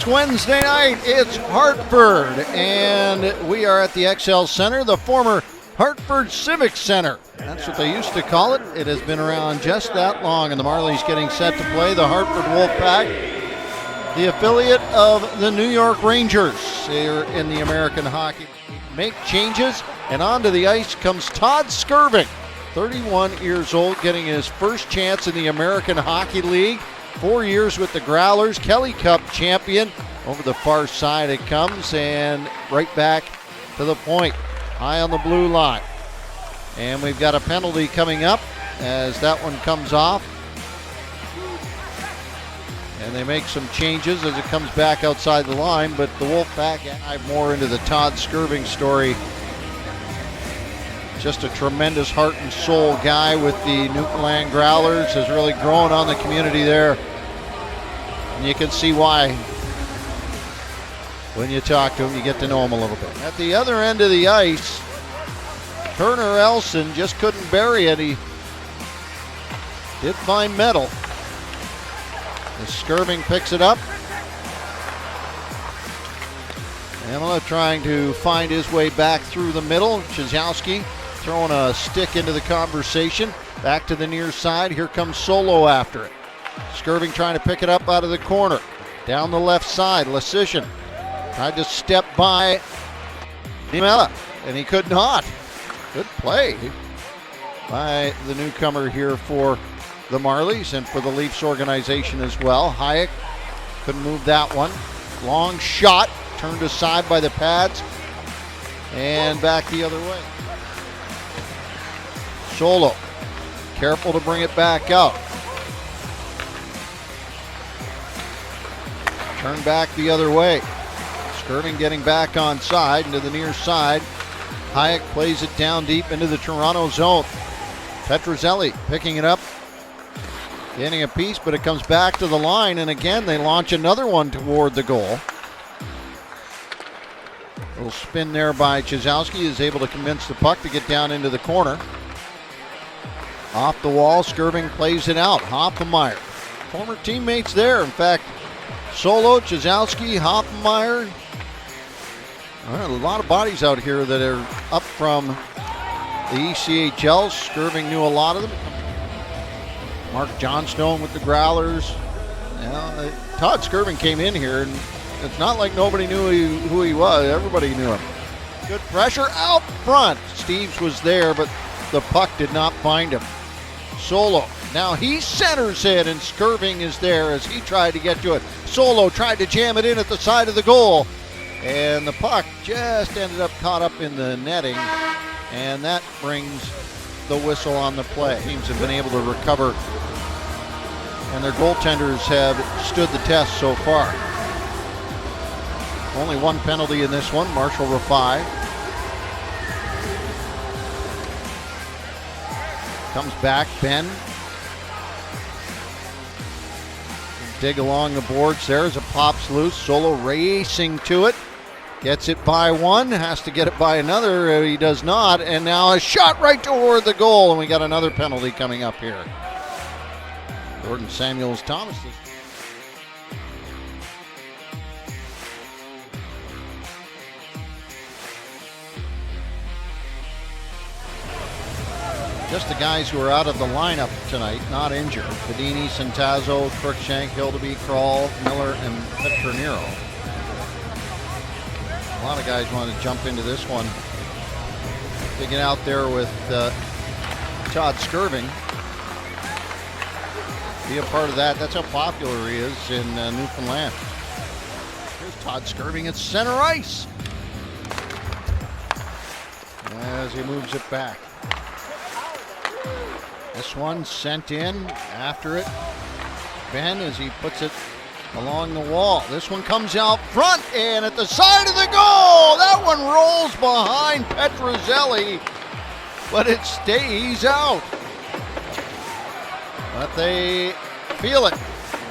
It's Wednesday night, it's Hartford, and we are at the XL Center, the former Hartford Civic Center. That's what they used to call it. It has been around just that long, and the Marlies getting set to play the Hartford Wolfpack, the affiliate of the New York Rangers here in the American Hockey League. Make changes, and onto the ice comes Todd Skirving, 31 years old, getting his first chance in the American Hockey League. 4 years with the Growlers, Kelly Cup champion. Over the far side it comes, and right back to the point, high on the blue line. And we've got a penalty coming up as that one comes off. And they make some changes as it comes back outside the line, but the Wolfpack dive more into the Todd Skirving story. Just a tremendous heart and soul guy with the Newfoundland Growlers, has really grown on the community there. And you can see why. When you talk to him, you get to know him a little bit. At the other end of the ice, Turner Elson just couldn't bury it. He did find metal. As Skirving picks it up. Emila trying to find his way back through the middle. Chizowski throwing a stick into the conversation. Back to the near side. Here comes Solo after it. Skirving trying to pick it up out of the corner. Down the left side, Lecision tried to step by Emila, and he could not. Good play by the newcomer here for the Marlies and for the Leafs organization as well. Hayek couldn't move that one. Long shot, turned aside by the pads, and back the other way. Solo, careful to bring it back out. Turn back the other way. Skirving getting back on side into the near side. Hayek plays it down deep into the Toronto zone. Petrozelli picking it up, getting a piece, but it comes back to the line, and again they launch another one toward the goal. Little spin there by Chizowski, is able to convince the puck to get down into the corner. Off the wall, Skirving plays it out. Hoffenmeyer, former teammates there. In fact, Solo, Chizowski, Hoffenmeyer. A lot of bodies out here that are up from the ECHL. Skirving knew a lot of them. Mark Johnstone with the Growlers. Todd Skirving came in here, and it's not like nobody knew who he was. Everybody knew him. Good pressure out front. Steves was there, but the puck did not find him. Solo. Now he centers it, and Skirving is there as he tried to get to it. Solo tried to jam it in at the side of the goal, and the puck just ended up caught up in the netting, and that brings the whistle on the play. Teams have been able to recover, and their goaltenders have stood the test so far. Only one penalty in this one, Marshall Rafai. Comes back, Ben. Dig along the boards there as it pops loose. Solo racing to it. Gets it by one, has to get it by another. He does not, and now a shot right toward the goal, and we got another penalty coming up here. Jordan Samuels-Thomas. Just the guys who are out of the lineup tonight, not injured. Bedini, Centazzo, Crookshank, Hildeby, Krall, Miller, and Petronero. A lot of guys want to jump into this one. To get out there with Todd Skirving. Be a part of that. That's how popular he is in Newfoundland. Here's Todd Skirving at center ice. As he moves it back. This one sent in after it. Ben as he puts it along the wall. This one comes out front and at the side of the goal. That one rolls behind Petrozelli, but it stays out. But they feel it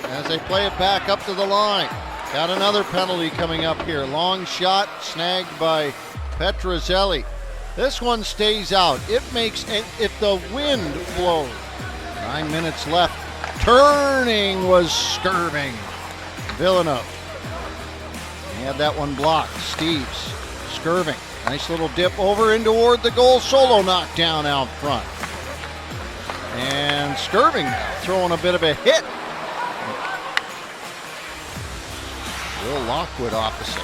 as they play it back up to the line. Got another penalty coming up here. Long shot snagged by Petrozelli. This one stays out. It makes, if the wind blows. 9 minutes left. Turning was Skirving. Villeneuve He had that one blocked. Steves, Skirving. Nice little dip over in toward the goal. Solo knocked down out front. And Skirving now throwing a bit of a hit. Will Lockwood opposite.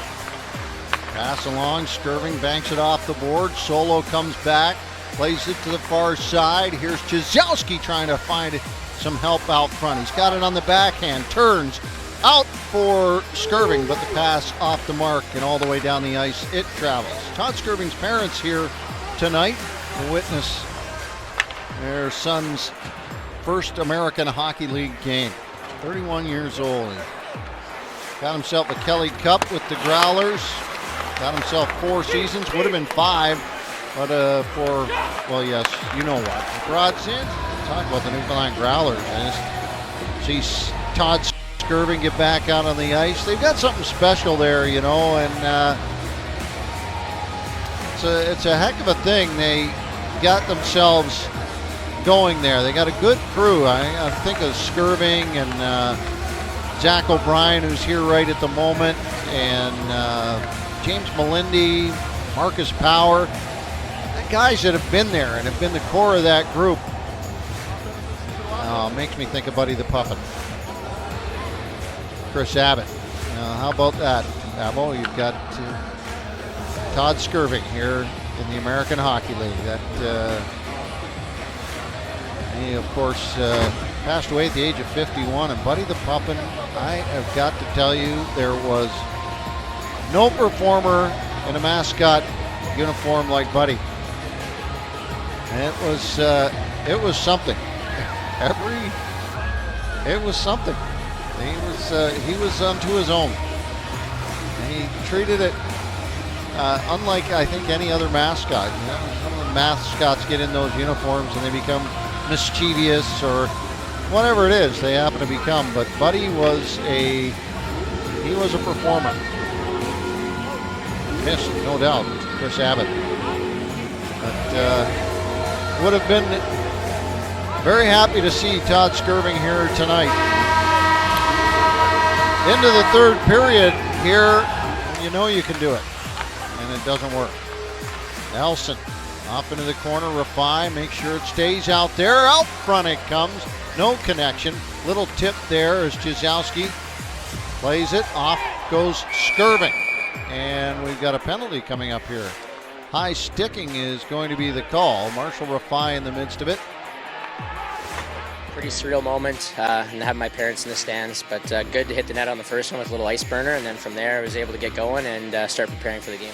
Pass along. Skirving banks it off the board. Solo comes back. Plays it to the far side. Here's Jazowski trying to find some help out front. He's got it on the backhand. Turns out for Skirving, but the pass off the mark and all the way down the ice it travels. Todd Skirving's parents here tonight to witness their son's first American Hockey League game. 31 years old. He got himself a Kelly Cup with the Growlers. Got himself 4 seasons. Would have been 5, but well, yes, you know what. Broads in. Talk about the Newfoundland Growlers. And see Todd Skirving get back out on the ice. They've got something special there, you know, and it's a heck of a thing. They got themselves going there. They got a good crew. I think of Skirving and Zach O'Brien, who's here right at the moment, and James Melindy, Marcus Power. The guys that have been there and have been the core of that group. Makes me think of Buddy the Puppet. Chris Abbott. How about that, Abbo? You've got Todd Skirving here in the American Hockey League. That he, of course, passed away at the age of 51. And Buddy the Puppet, I have got to tell you, there was no performer in a mascot uniform like Buddy. And it was something. It was something. He was unto his own. And he treated it unlike, I think, any other mascot. You know, some of the mascots get in those uniforms and they become mischievous or whatever it is they happen to become. But Buddy was a performer. Missed, no doubt, Chris Abbott. But would have been very happy to see Todd Skirving here tonight. Into the third period here, you know you can do it, and it doesn't work. Nelson off into the corner, Rafai, make sure it stays out there. Out front it comes, no connection. Little tip there as Jazowski plays it, off goes Skirving. And we've got a penalty coming up here. High sticking is going to be the call. Marshall Rafai in the midst of it. Pretty surreal moment, and having my parents in the stands, but good to hit the net on the first one with a little ice burner, and then from there I was able to get going and start preparing for the game.